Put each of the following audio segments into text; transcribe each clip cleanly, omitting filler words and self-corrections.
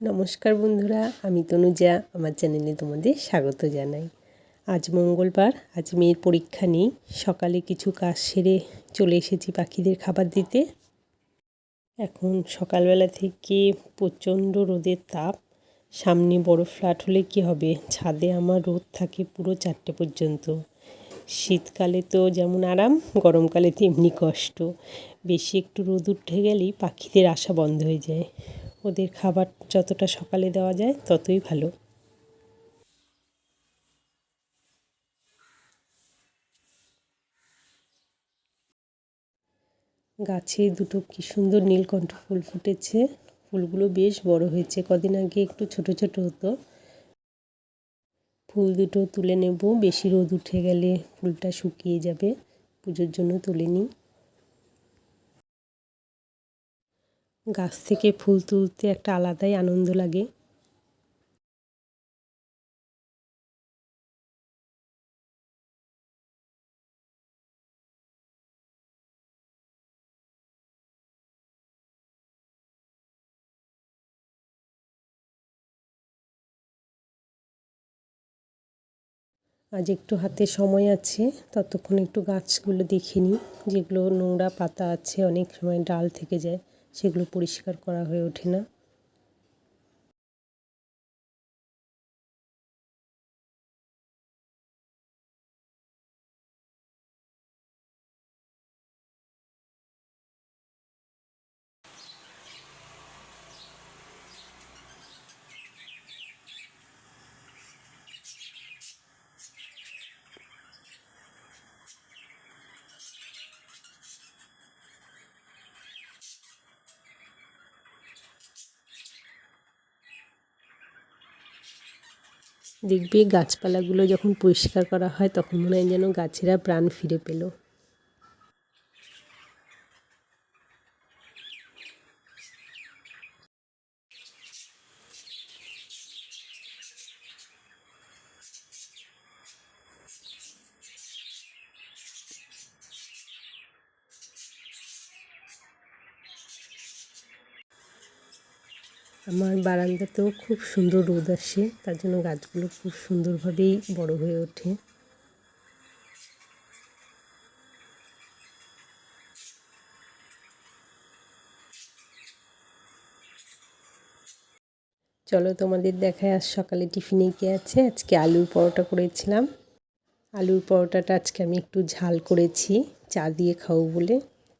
নমস্কার বন্ধুরা, আমি তনুজা। আমার চ্যানেলে তোমাদের স্বাগত জানাই। আজ মঙ্গলবার, আজ মেয়ের পরীক্ষা নেই। সকালে কিছু কাজ সেরে চলে এসেছি পাখিদের খাবার দিতে। এখন সকালবেলা থেকে প্রচণ্ড রোদের তাপ। সামনে বড় ফ্ল্যাট হলে কি হবে, ছাদে আমার রোদ থাকে পুরো 4টে পর্যন্ত। শীতকালে তো যেমন আরাম, গরমকালে তেমনি কষ্ট। বেশি একটু রোদ উঠে গেলেই পাখিদের আসা বন্ধ হয়ে যায়। ওদের খাবার যতটা সকালে দেওয়া যায় ততই ভালো। গাছে দুটো কি সুন্দর নীলকণ্ঠ ফুল ফুটেছে। ফুলগুলো বেশ বড় হয়েছে। কদিন আগে একটু ছোট ছোট হতো। ফুল দুটো তুলে নেব, বেশি রোদ উঠে গেলে ফুলটা শুকিয়ে যাবে। পুজোর জন্য তুলে নিই। গাছ থেকে ফুল তুলতে একটা আলাদাই আনন্দ লাগে। আজ একটু হাতে সময় আছে, ততক্ষণ একটু গাছগুলো দেখে নিই। যেগুলো নোংরা পাতা আছে, অনেক সময় ডাল থেকে যায়, সেগুলো পরিষ্কার করা হয়ে ওঠে না। দেখবে গাছপালাগুলো যখন পরিষ্কার করা হয় তখন মনে হয় যেন গাছেরা প্রাণ ফিরে পেল। আমার বারান্দাতেও খুব সুন্দর রোদ আসে, তার জন্য গাছগুলো খুব সুন্দরভাবেই বড় হয়ে ওঠে। চলো তোমাদের দেখায় আজ সকালে টিফিনে কি আছে। আজকে আলুর পরোটা করেছিলাম। আলুর পরোটাটা আজকে আমি একটু ঝাল করেছি, চা দিয়ে খাবো বলে।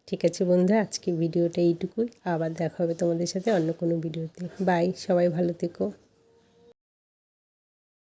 ঠিক আছে বন্ধুরা, আজকে ভিডিওটা এইটুকুই। আবার দেখা হবে তোমাদের সাথে অন্য কোনো ভিডিওতে। বাই, সবাই ভালো থেকো।